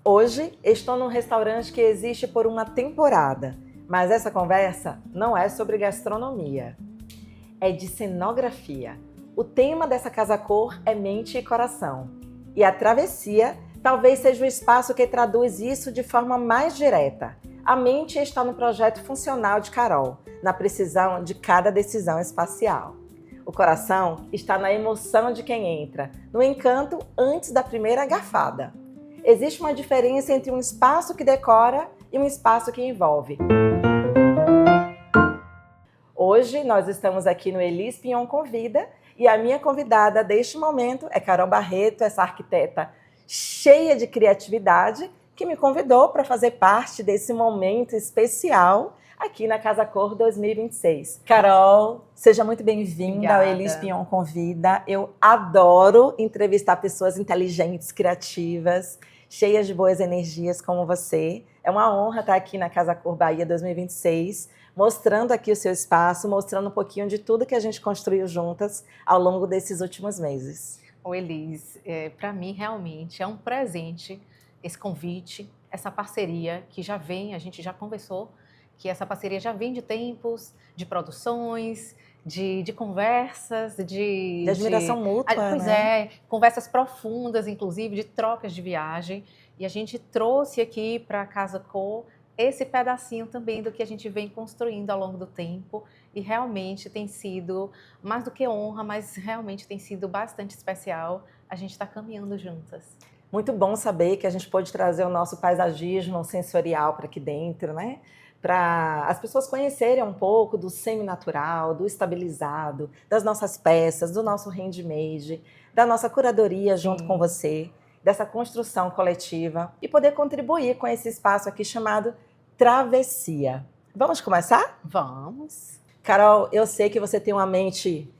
Hoje estou num restaurante que existe por uma temporada, mas essa conversa não é sobre gastronomia, é de cenografia. O tema dessa Casa Cor é mente e coração. E a travessia talvez seja o espaço que traduz isso de forma mais direta. A mente está no projeto funcional de Carol, na precisão de cada decisão espacial. O coração está na emoção de quem entra, no encanto antes da primeira garfada. Existe uma diferença entre um espaço que decora e um espaço que envolve. Hoje nós estamos aqui no Elis Pinhon Convida e a minha convidada deste momento é Carol Barreto, essa arquiteta cheia de criatividade que me convidou para fazer parte desse momento especial aqui na Casa Cor 2026. Carol, seja muito bem-vinda ao Elis Pinhon Convida. Eu adoro entrevistar pessoas inteligentes, criativas, cheias de boas energias como você. É uma honra estar aqui na Casa Cor Bahia 2026, mostrando aqui o seu espaço, mostrando um pouquinho de tudo que a gente construiu juntas ao longo desses últimos meses. Ô Elis, para mim realmente é um presente esse convite, essa parceria que já vem, a gente já conversou, que essa parceria já vem de tempos, de produções, de conversas, de admiração mútua, pois né? Conversas profundas, inclusive, de trocas de viagem. E a gente trouxe aqui para a Casa Cor esse pedacinho também do que a gente vem construindo ao longo do tempo. E realmente tem sido, mais do que honra, mas realmente tem sido bastante especial a gente estar caminhando juntas. Muito bom saber que a gente pode trazer o nosso paisagismo sensorial para aqui dentro, né? Para as pessoas conhecerem um pouco do semi-natural, do estabilizado, das nossas peças, do nosso handmade, da nossa curadoria junto com você, dessa construção coletiva e poder contribuir com esse espaço aqui chamado Travessia. Vamos começar? Vamos! Carol, eu sei que você tem uma mente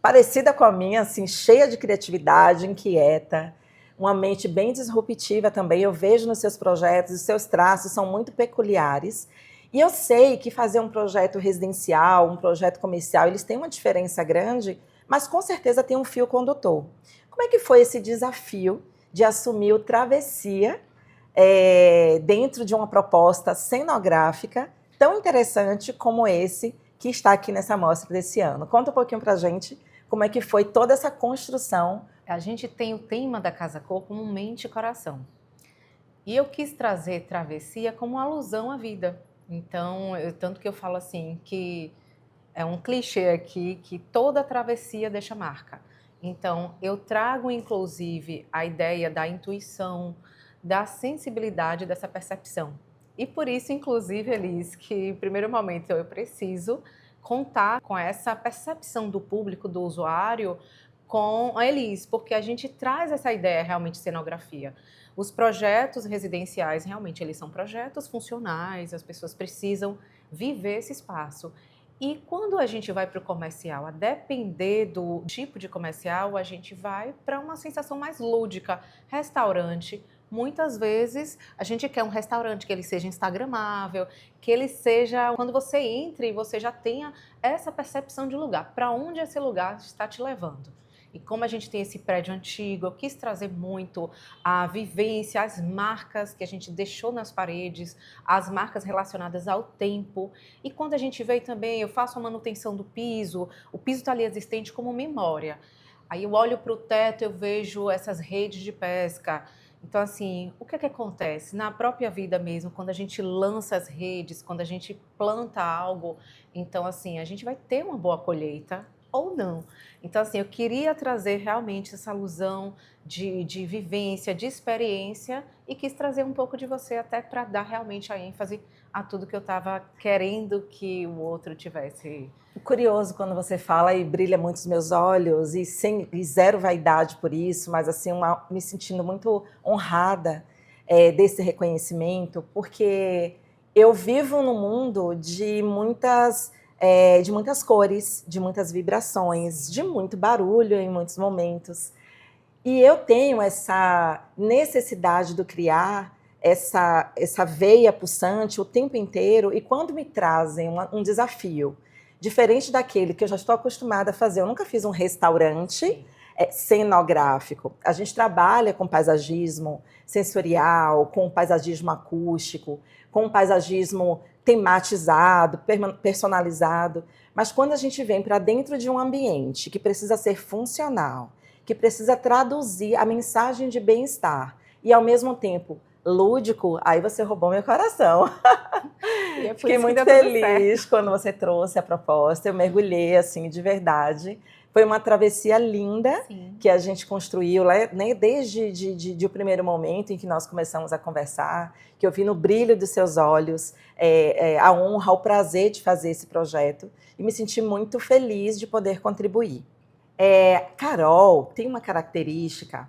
parecida com a minha, assim, cheia de criatividade, inquieta, uma mente bem disruptiva também. Eu vejo nos seus projetos, os seus traços são muito peculiares. E eu sei que fazer um projeto residencial, um projeto comercial, eles têm uma diferença grande, mas com certeza tem um fio condutor. Como é que foi esse desafio de assumir o Travessia dentro de uma proposta cenográfica tão interessante como esse que está aqui nessa mostra desse ano? Conta um pouquinho pra gente como é que foi toda essa construção. A gente tem o tema da Casa Cor como mente e coração. E eu quis trazer Travessia como uma alusão à vida. Então, tanto que eu falo assim, que é um clichê aqui, que toda travessia deixa marca. Então, eu trago, inclusive, a ideia da intuição, da sensibilidade, dessa percepção. E por isso, inclusive, Elis, que, em primeiro momento, eu preciso contar com essa percepção do público, do usuário, com a Elis, porque a gente traz essa ideia realmente de cenografia. Os projetos residenciais, realmente, eles são projetos funcionais, as pessoas precisam viver esse espaço. E quando a gente vai para o comercial, a depender do tipo de comercial, a gente vai para uma sensação mais lúdica. Restaurante, muitas vezes a gente quer um restaurante que ele seja instagramável, que ele seja, quando você entre e você já tenha essa percepção de lugar, para onde esse lugar está te levando. E como a gente tem esse prédio antigo, eu quis trazer muito a vivência, as marcas que a gente deixou nas paredes, as marcas relacionadas ao tempo. E quando a gente veio também, eu faço a manutenção do piso, o piso está ali existente como memória. Aí eu olho para o teto, eu vejo essas redes de pesca. Então, assim, o que é que acontece? Na própria vida mesmo, quando a gente lança as redes, quando a gente planta algo, então, assim, a gente vai ter uma boa colheita ou não. Então, assim, eu queria trazer realmente essa alusão de vivência, de experiência e quis trazer um pouco de você até para dar realmente a ênfase a tudo que eu estava querendo que o outro tivesse. Curioso quando você fala e brilha muito os meus olhos e zero vaidade por isso, mas assim, me sentindo muito honrada desse reconhecimento, porque eu vivo num mundo de muitas cores, de muitas vibrações, de muito barulho em muitos momentos. E eu tenho essa necessidade do criar, essa veia pulsante o tempo inteiro, e quando me trazem um desafio diferente daquele que eu já estou acostumada a fazer, eu nunca fiz um restaurante, cenográfico. A gente trabalha com paisagismo sensorial, com paisagismo acústico, com paisagismo tematizado, personalizado, mas quando a gente vem para dentro de um ambiente que precisa ser funcional, que precisa traduzir a mensagem de bem-estar e, ao mesmo tempo, lúdico, aí você roubou meu coração. E é por Fiquei isso que muito deu tudo feliz certo. quando você trouxe a proposta, eu mergulhei assim de verdade. Foi uma travessia linda Sim. que a gente construiu, né, desde de o primeiro momento em que nós começamos a conversar, que eu vi no brilho dos seus olhos a honra, o prazer de fazer esse projeto e me senti muito feliz de poder contribuir. Carol tem uma característica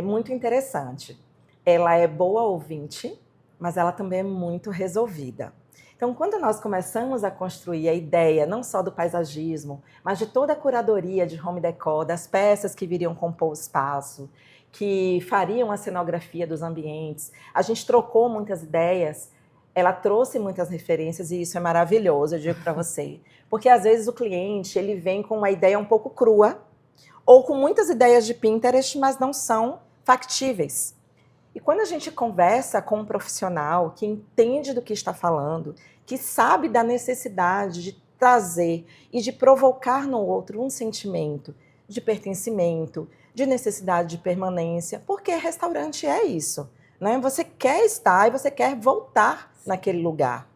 muito interessante. Ela é boa ouvinte, mas ela também é muito resolvida. Então, quando nós começamos a construir a ideia não só do paisagismo, mas de toda a curadoria de home decor, das peças que viriam compor o espaço, que fariam a cenografia dos ambientes, a gente trocou muitas ideias, ela trouxe muitas referências e isso é maravilhoso, eu digo para você. Porque às vezes o cliente ele vem com uma ideia um pouco crua, ou com muitas ideias de Pinterest, mas não são factíveis. E quando a gente conversa com um profissional que entende do que está falando, que sabe da necessidade de trazer e de provocar no outro um sentimento de pertencimento, de necessidade de permanência, porque restaurante é isso, né? Você quer estar e você quer voltar naquele lugar.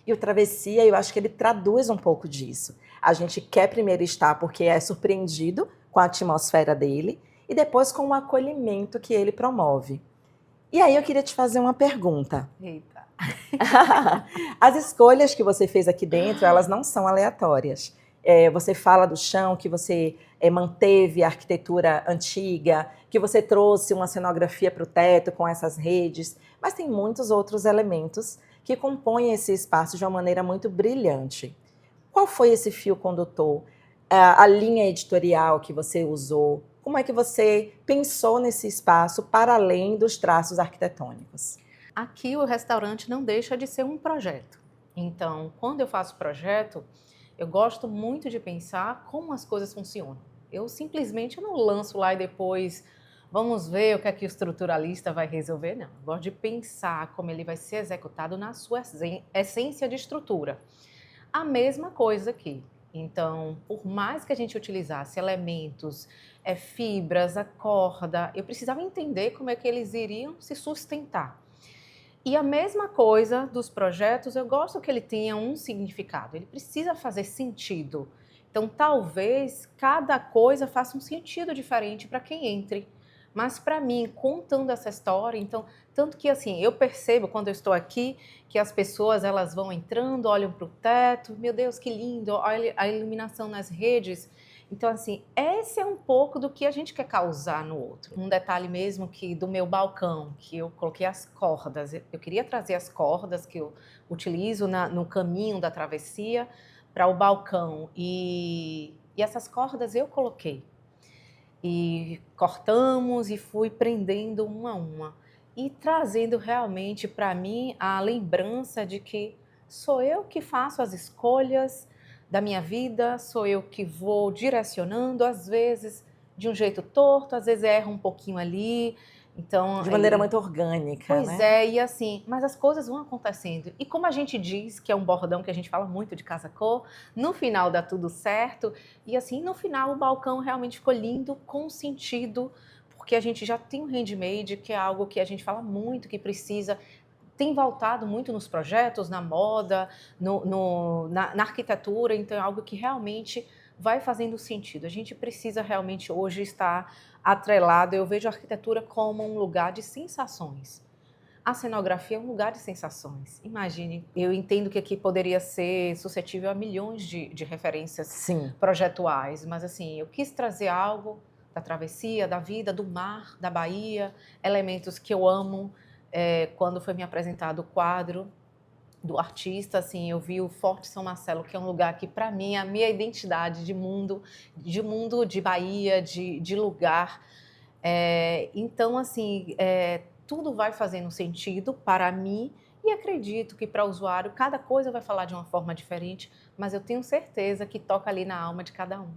E o Travessia, eu acho que ele traduz um pouco disso. A gente quer primeiro estar porque é surpreendido com a atmosfera dele e depois com o acolhimento que ele promove. E aí eu queria te fazer uma pergunta. Eita. As escolhas que você fez aqui dentro, elas não são aleatórias. Você fala do chão, que você manteve a arquitetura antiga, que você trouxe uma cenografia para o teto com essas redes, mas tem muitos outros elementos que compõem esse espaço de uma maneira muito brilhante. Qual foi esse fio condutor? A linha editorial que você usou? Como é que você pensou nesse espaço para além dos traços arquitetônicos? Aqui o restaurante não deixa de ser um projeto. Então, quando eu faço projeto, eu gosto muito de pensar como as coisas funcionam. Eu simplesmente não lanço lá e depois vamos ver o que é que o estruturalista vai resolver. Não, eu gosto de pensar como ele vai ser executado na sua essência de estrutura. A mesma coisa aqui. Então, por mais que a gente utilizasse elementos, fibras, a corda, eu precisava entender como é que eles iriam se sustentar. E a mesma coisa dos projetos, eu gosto que ele tenha um significado, ele precisa fazer sentido. Então, talvez cada coisa faça um sentido diferente para quem entre. Mas para mim, contando essa história, então, tanto que assim, eu percebo quando eu estou aqui que as pessoas elas vão entrando, olham para o teto, meu Deus, que lindo, olha a iluminação nas redes. Então, assim, esse é um pouco do que a gente quer causar no outro. Um detalhe mesmo que do meu balcão, que eu coloquei as cordas. Eu queria trazer as cordas que eu utilizo no caminho da travessia para o balcão. E essas cordas eu coloquei. E cortamos e fui prendendo uma a uma. E trazendo realmente para mim a lembrança de que sou eu que faço as escolhas da minha vida, sou eu que vou direcionando, às vezes de um jeito torto, às vezes erro um pouquinho ali. Então, De maneira muito orgânica, pois né? é, e assim, mas as coisas vão acontecendo. E como a gente diz, que é um bordão que a gente fala muito de casa cor, no final dá tudo certo. E assim, no final o balcão realmente ficou lindo, com sentido, porque a gente já tem um handmade, que é algo que a gente fala muito, que precisa, tem voltado muito nos projetos, na moda, na arquitetura, então é algo que realmente vai fazendo sentido. A gente precisa realmente hoje estar atrelado. Eu vejo a arquitetura como um lugar de sensações. A cenografia é um lugar de sensações. Imagine, eu entendo que aqui poderia ser suscetível a milhões de referências Sim. projetuais, mas assim, eu quis trazer algo da travessia, da vida, do mar, da Bahia, elementos que eu amo. Quando foi me apresentado o quadro do artista, assim, eu vi o Forte São Marcelo, que é um lugar que, para mim, é a minha identidade de mundo, de Bahia, de lugar. Então, assim, tudo vai fazendo sentido para mim e acredito que para o usuário cada coisa vai falar de uma forma diferente, mas eu tenho certeza que toca ali na alma de cada um.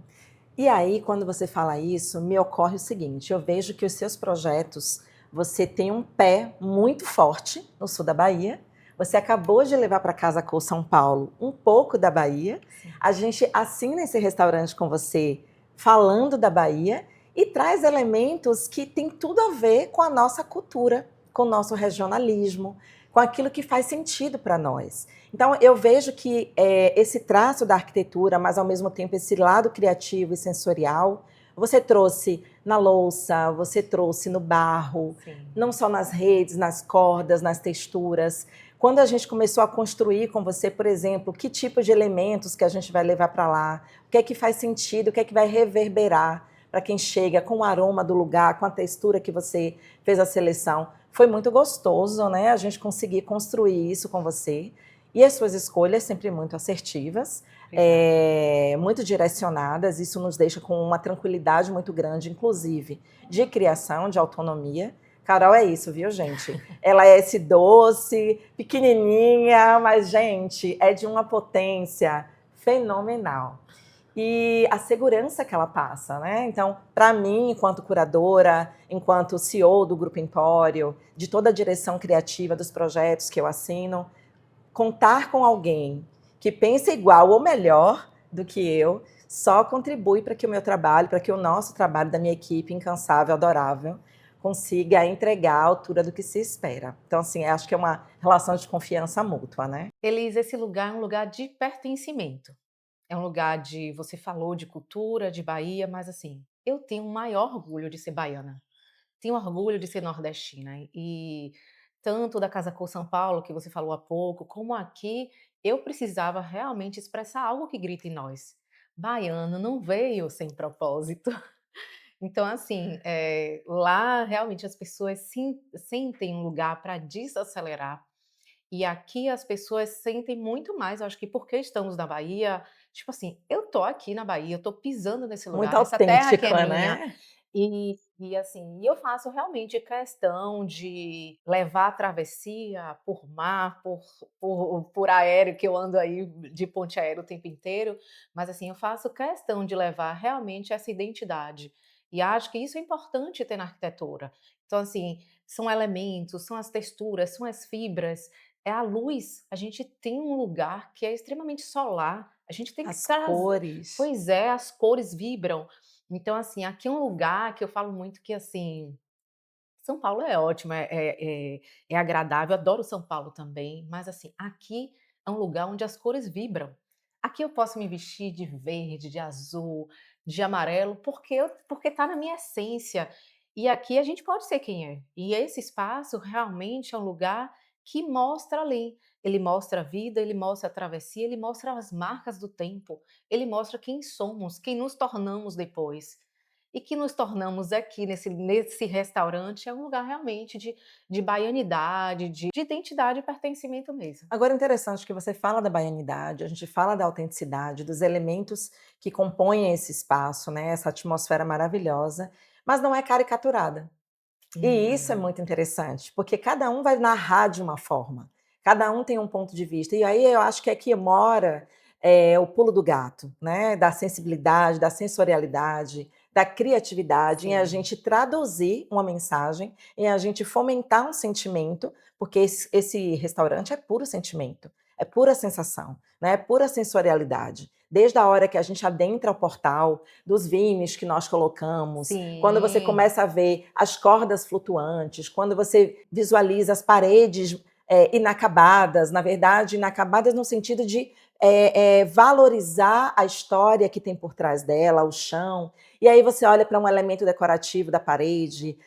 E aí, quando você fala isso, me ocorre o seguinte: eu vejo que os seus projetos, você tem um pé muito forte no sul da Bahia. Você acabou de levar para Casa Cor São Paulo um pouco da Bahia. Sim. A gente assina esse restaurante com você falando da Bahia e traz elementos que têm tudo a ver com a nossa cultura, com o nosso regionalismo, com aquilo que faz sentido para nós. Então, eu vejo que esse traço da arquitetura, mas ao mesmo tempo esse lado criativo e sensorial, você trouxe na louça, você trouxe no barro, Sim. não só nas redes, nas cordas, nas texturas. Quando a gente começou a construir com você, por exemplo, que tipo de elementos que a gente vai levar para lá, o que é que faz sentido, o que é que vai reverberar para quem chega com o aroma do lugar, com a textura que você fez a seleção. Foi muito gostoso, né? A gente conseguir construir isso com você. E as suas escolhas sempre muito assertivas, muito direcionadas. Isso nos deixa com uma tranquilidade muito grande, inclusive de criação, de autonomia. Carol é isso, viu, gente? Ela é esse doce, pequenininha, mas, gente, é de uma potência fenomenal. E a segurança que ela passa, né? Então, para mim, enquanto curadora, enquanto CEO do Grupo Empório, de toda a direção criativa dos projetos que eu assino, contar com alguém que pensa igual ou melhor do que eu só contribui para que o meu trabalho, para que o nosso trabalho da minha equipe incansável, adorável, consiga entregar à altura do que se espera. Então, assim, acho que é uma relação de confiança mútua, né? Elis, esse lugar é um lugar de pertencimento. É um lugar de, você falou de cultura, de Bahia, mas assim, eu tenho o maior orgulho de ser baiana. Tenho orgulho de ser nordestina. E tanto da Casa Cor São Paulo, que você falou há pouco, como aqui, eu precisava realmente expressar algo que grita em nós. Baiano não veio sem propósito. Então, assim, lá realmente as pessoas sentem um lugar para desacelerar. E aqui as pessoas sentem muito mais, eu acho que porque estamos na Bahia, tipo assim, eu tô aqui na Bahia, eu tô pisando nesse Muito lugar, nessa terra que é autêntica, minha. né? E assim, eu faço realmente questão de levar a travessia por mar, por aéreo, que eu ando aí de ponte aérea o tempo inteiro, mas assim, eu faço questão de levar realmente essa identidade. E acho que isso é importante ter na arquitetura. Então, assim, são elementos, são as texturas, são as fibras, é a luz. A gente tem um lugar que é extremamente solar, a gente tem que As trazer. cores. Pois é, as cores vibram. Então, assim, aqui é um lugar que eu falo muito que, assim, São Paulo é ótimo, é agradável, adoro São Paulo também, mas, assim, aqui é um lugar onde as cores vibram. Aqui eu posso me vestir de verde, de azul, de amarelo, porque tá na minha essência. E aqui a gente pode ser quem é. E esse espaço realmente é um lugar que mostra além. Ele mostra a vida, ele mostra a travessia, ele mostra as marcas do tempo, ele mostra quem somos, quem nos tornamos depois. E que nos tornamos aqui nesse restaurante é um lugar realmente de baianidade, de identidade e pertencimento mesmo. Agora, interessante que você fala da baianidade, a gente fala da autenticidade, dos elementos que compõem esse espaço, né? Essa atmosfera maravilhosa, mas não é caricaturada. E isso é Não. muito interessante, porque cada um vai narrar de uma forma, cada um tem um ponto de vista. E aí eu acho que aqui mora o pulo do gato, né? Da sensibilidade, da sensorialidade, da criatividade, em a Sim. gente traduzir uma mensagem, em a gente fomentar um sentimento, porque esse restaurante é puro sentimento, é pura sensação, né? É pura sensorialidade. Desde a hora que a gente adentra o portal, dos vimes que nós colocamos, quando você Sim. começa a ver as cordas flutuantes, quando você visualiza as paredes inacabadas, na verdade, inacabadas no sentido de valorizar a história que tem por trás dela, o chão. E aí você olha para um elemento decorativo da parede,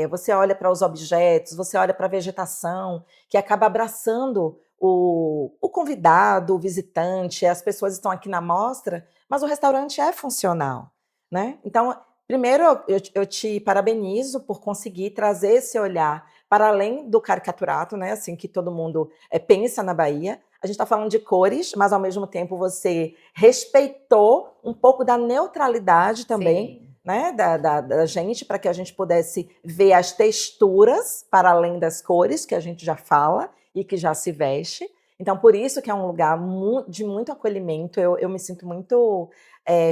você olha para os objetos, você olha para a vegetação, que acaba abraçando o convidado, o visitante, as pessoas estão aqui na mostra, mas o restaurante é funcional, né? Então, primeiro, eu te parabenizo por conseguir trazer esse olhar para além do caricaturato, né? Assim que todo mundo pensa na Bahia. A gente está falando de cores, mas ao mesmo tempo você respeitou um pouco da neutralidade também, Sim. né? Da gente, para que a gente pudesse ver as texturas para além das cores que a gente já fala e que já se veste. Então, por isso que é um lugar de muito acolhimento, eu me sinto muito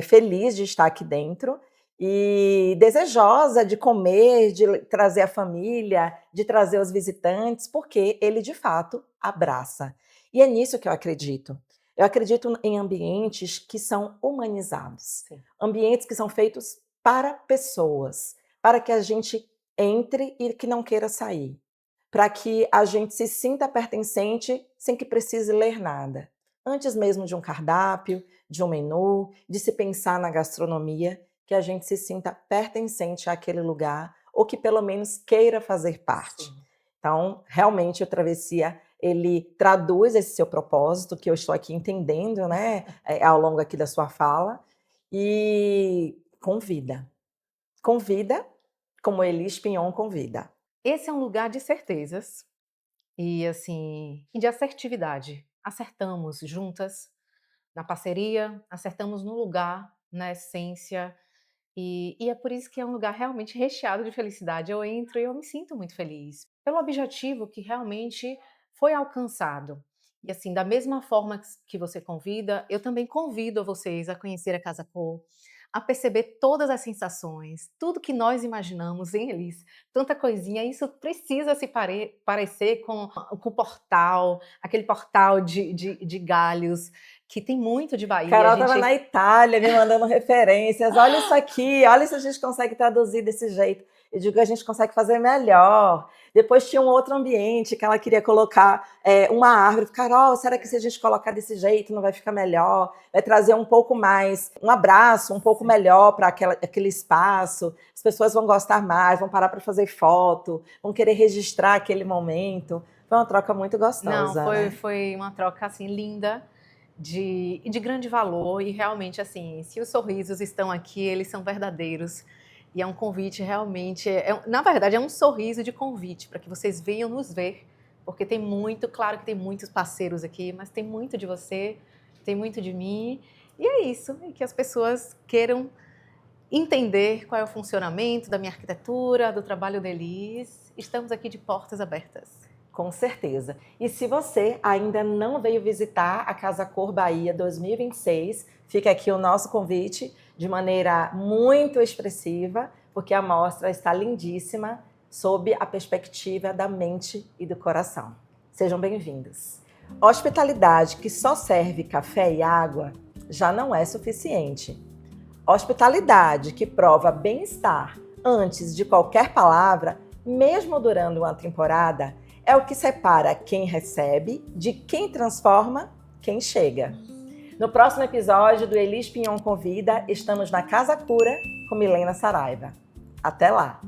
feliz de estar aqui dentro e desejosa de comer, de trazer a família, de trazer os visitantes, porque ele, de fato, abraça. E é nisso que eu acredito. Eu acredito em ambientes que são humanizados, Sim. ambientes que são feitos para pessoas, para que a gente entre e que não queira sair, para que a gente se sinta pertencente sem que precise ler nada. Antes mesmo de um cardápio, de um menu, de se pensar na gastronomia, que a gente se sinta pertencente àquele lugar ou que pelo menos queira fazer parte. Sim. Então, realmente, o Travessia, ele traduz esse seu propósito, que eu estou aqui entendendo, né, ao longo aqui da sua fala, e convida. Convida, como Elis Pinhon convida. Esse é um lugar de certezas e, assim, e de assertividade. Acertamos juntas, na parceria, acertamos no lugar, na essência, e é por isso que é um lugar realmente recheado de felicidade. Eu entro e eu me sinto muito feliz, pelo objetivo que realmente foi alcançado. E assim, da mesma forma que você convida, eu também convido vocês a conhecer a Casa Cor, a perceber todas as sensações, tudo que nós imaginamos em Elis, tanta coisinha, isso precisa se parecer com o portal, aquele portal de galhos, que tem muito de Bahia. Carol estava na Itália me mandando referências. Olha isso aqui, olha se a gente consegue traduzir desse jeito. Eu digo que a gente consegue fazer melhor. Depois tinha um outro ambiente que ela queria colocar uma árvore. Carol, será que se a gente colocar desse jeito não vai ficar melhor? Vai trazer um pouco mais, um abraço um pouco melhor para aquele espaço. As pessoas vão gostar mais, vão parar para fazer foto, vão querer registrar aquele momento. Foi uma troca muito gostosa. Não, foi uma troca assim linda. De grande valor, e realmente, assim, se os sorrisos estão aqui, eles são verdadeiros, e é um convite realmente, na verdade é um sorriso de convite, para que vocês venham nos ver, porque tem muito, claro que tem muitos parceiros aqui, mas tem muito de você, tem muito de mim, e é isso, e que as pessoas queiram entender qual é o funcionamento da minha arquitetura, do trabalho deles. Estamos aqui de portas abertas. Com certeza. E se você ainda não veio visitar a Casa Cor Bahia 2026, fica aqui o nosso convite de maneira muito expressiva, porque a mostra está lindíssima sob a perspectiva da mente e do coração. Sejam bem-vindos. Hospitalidade que só serve café e água já não é suficiente. Hospitalidade que prova bem-estar antes de qualquer palavra, mesmo durante uma temporada, é o que separa quem recebe de quem transforma quem chega. No próximo episódio do Elis Pinhon Convida, estamos na Casa Cura com Milena Saraiva. Até lá!